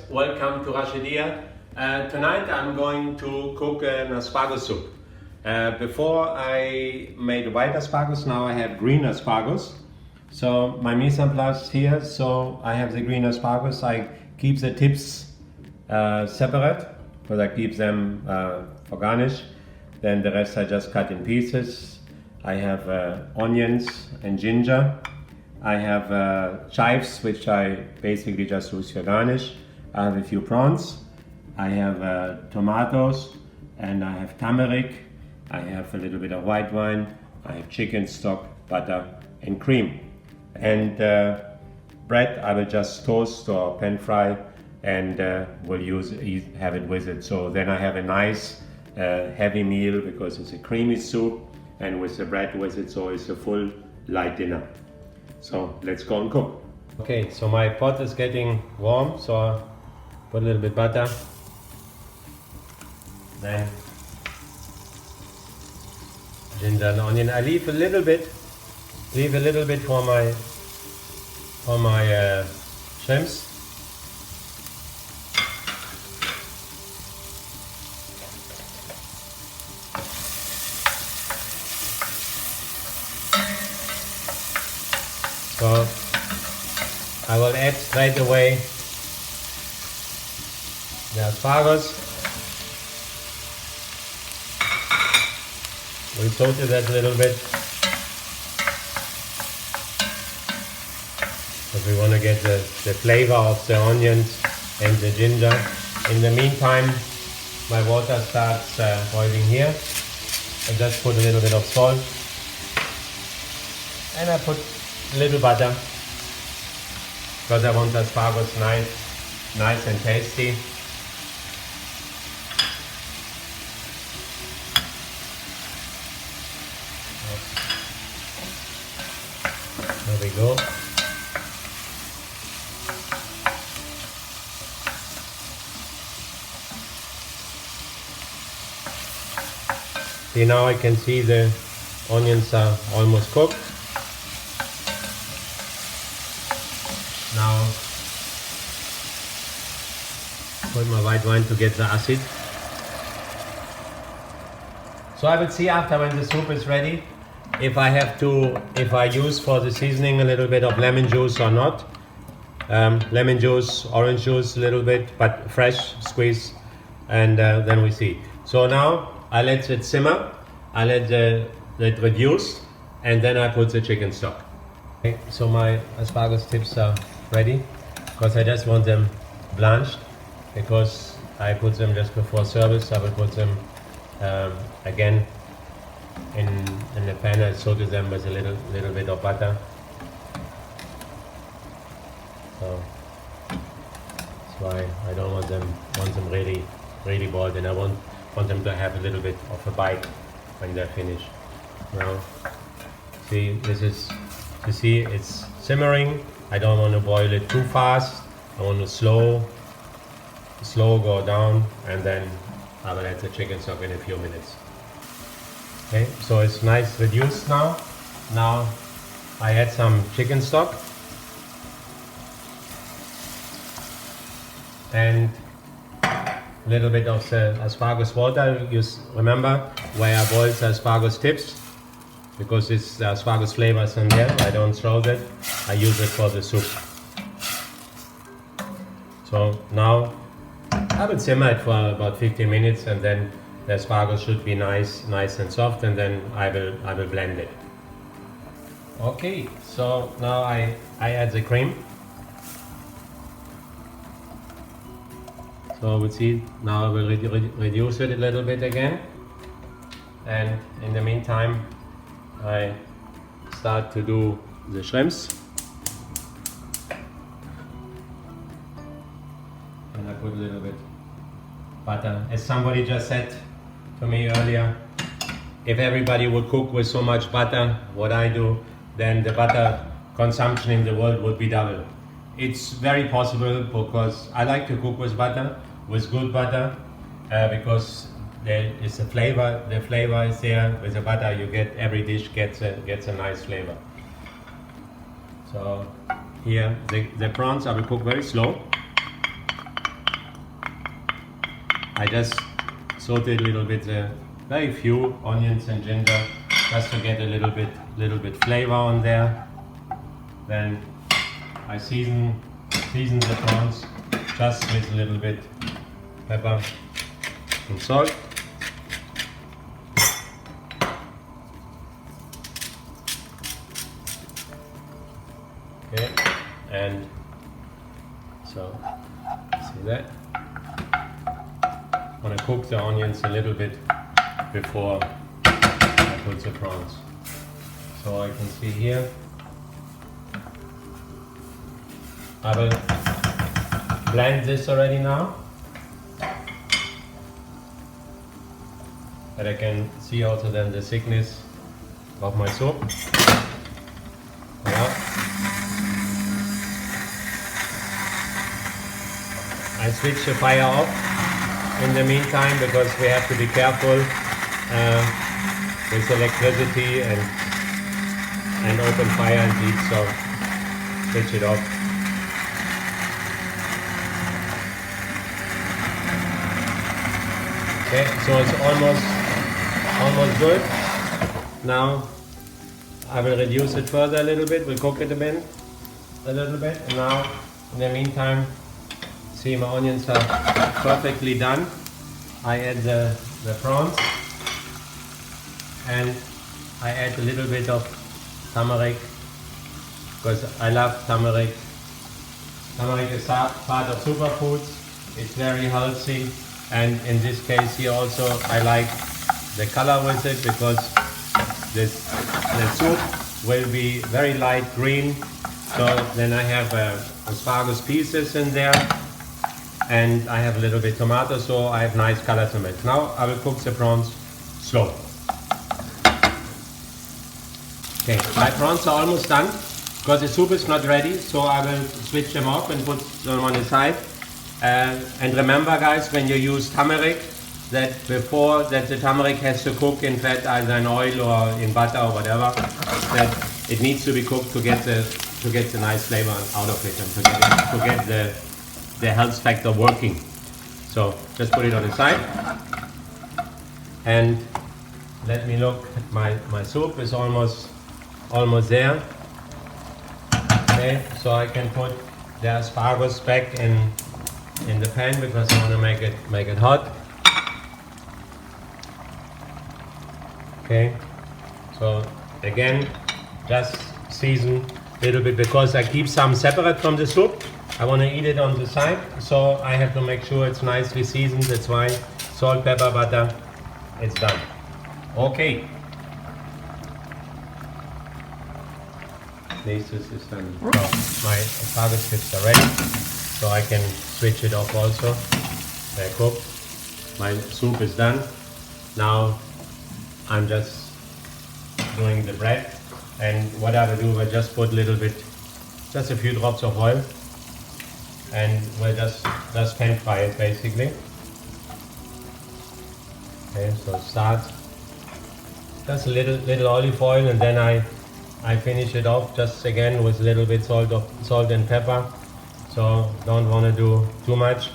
welcome to Rashidia. Tonight I'm going to cook an asparagus soup. Before I made white asparagus, now I have green asparagus. So my mise en place here, so I have the green asparagus. I keep the tips separate, because I keep them for garnish. Then the rest I just cut in pieces. I have onions and ginger. I have chives, which I basically just use for garnish. I have a few prawns. I have tomatoes, and I have turmeric. I have a little bit of white wine. I have chicken stock, butter, and cream. And bread I will just toast or pan fry, and will have it with it. So then I have a nice heavy meal, because it's a creamy soup, and with the bread with it, so it's a full light dinner. So let's go and cook. Okay, so my pot is getting warm, so I put a little bit butter. Then ginger and onion. I leave a little bit for my shrimps. So I will add straight away the asparagus. We saute that a little bit, because we want to get the flavor of the onions and the ginger. In the meantime, my water starts boiling here. I just put a little bit of salt, and I put a little butter, because I want the asparagus nice and tasty. There we go. See, now I can see the onions are almost cooked. Now put my white wine to get the acid. So I will see after, when the soup is ready, if I use for the seasoning a little bit of lemon juice or not. Lemon juice, orange juice a little bit, but fresh squeeze, and then we see. So now I let it simmer, I let it reduce, and then I put the chicken stock. Okay, so my asparagus tips are ready, because I just want them blanched, because I put them just before service. I will put them again in the pan. I saute them with a little bit of butter. So that's why I don't want them really boiled, and I want them to have a little bit of a bite when they're finished. Now, see, it's simmering. I don't want to boil it too fast. I want to slow go down, and then I will add the chicken stock in a few minutes. Okay, so it's nice reduced now. Now I add some chicken stock and a little bit of the asparagus water. You remember where I boiled the asparagus tips, because it's the asparagus flavors in there. I don't throw that. I use it for the soup. So now I will simmer it for about 15 minutes, and then the asparagus should be nice and soft, and then I will blend it. Okay, so now I add the cream. So we see, now I will reduce it a little bit again, and in the meantime I start to do the shrimps, and I put a little bit butter. As somebody just said to me earlier, if everybody would cook with so much butter, what I do, then the butter consumption in the world would be double. It's very possible, because I like to cook with butter, with good butter, because there is a flavor. The flavor is there with the butter. You get, every dish gets a nice flavor. So here the prawns I will cook very slow. I just sauteed a little bit, very few onions and ginger, just to get a little bit flavor on there. Then I season the prawns just with a little bit pepper and salt. Okay, and so see that? I want to cook the onions a little bit before I put the prawns. So I can see here. I will blend this already now. But I can see also then the thickness of my soup. Yeah. I switch the fire off in the meantime because we have to be careful with electricity and open fire and heat, so switch it off. Okay, so it's almost good. Now I will reduce it further a little bit, we'll cook it a little bit, and now in the meantime, see, my onions are perfectly done. I add the prawns and I add a little bit of turmeric because I love turmeric. Turmeric is part of superfoods. It's very healthy, and in this case here also I like the color with it because the soup will be very light green. So then I have asparagus pieces in there. And I have a little bit tomato, so I have nice color to it. Now I will cook the prawns slow. Okay, my prawns are almost done because the soup is not ready, so I will switch them off and put them on the side. And remember, guys, when you use turmeric, that before that the turmeric has to cook in fat, either in oil or in butter or whatever, that it needs to be cooked to get the nice flavor out of it and to get the health factor working. So just put it on the side and let me look. My soup is almost there. Okay, so I can put the asparagus back in the pan because I want to make it hot. Okay, so again just season a little bit because I keep some separate from the soup. I want to eat it on the side, so I have to make sure it's nicely seasoned. That's why salt, pepper, butter, it's done. Okay. This is done. So my asparagus chips are ready, so I can switch it off also. They're cooked. My soup is done. Now I'm just doing the bread, and what I will do, I just put a little bit, just a few drops of oil, and we'll just pan fry it basically. Okay, so start just a little olive oil, and then I finish it off just again with a little bit salt and pepper. So don't want to do too much.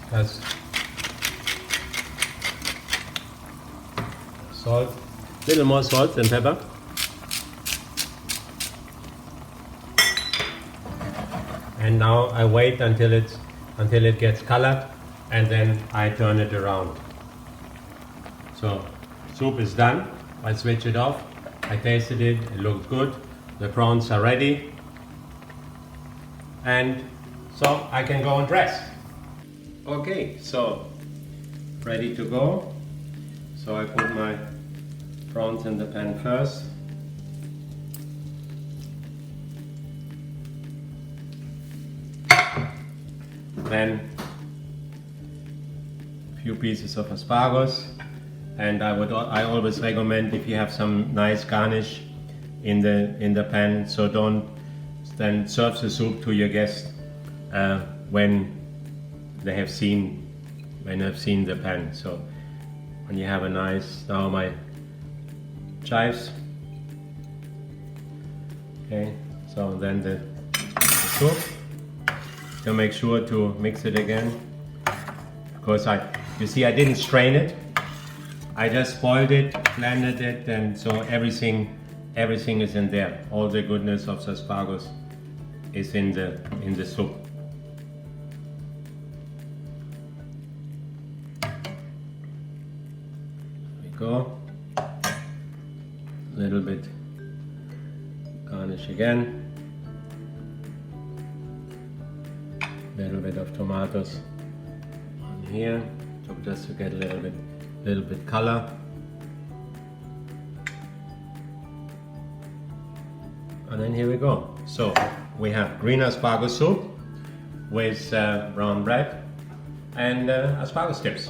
Just salt, little more salt and pepper. And now I wait until it gets colored, and then I turn it around. So soup is done. I switch it off. I tasted it. It looked good. The prawns are ready, and so I can go and dress. Okay, so ready to go. So I put my prawns in the pan first. Then a few pieces of asparagus, and I always recommend, if you have some nice garnish in the pan, so don't then serve the soup to your guest when they've seen the pan. So when you have a nice, now my chives. Okay, so then the soup. to make sure to mix it again. Because you see I didn't strain it. I just boiled it, blended it, and so everything is in there. All the goodness of the asparagus is in the soup. There we go. A little bit garnish again. A little bit of tomatoes on here, so just to get a little bit color. And then here we go. So we have green asparagus soup with brown bread and asparagus tips.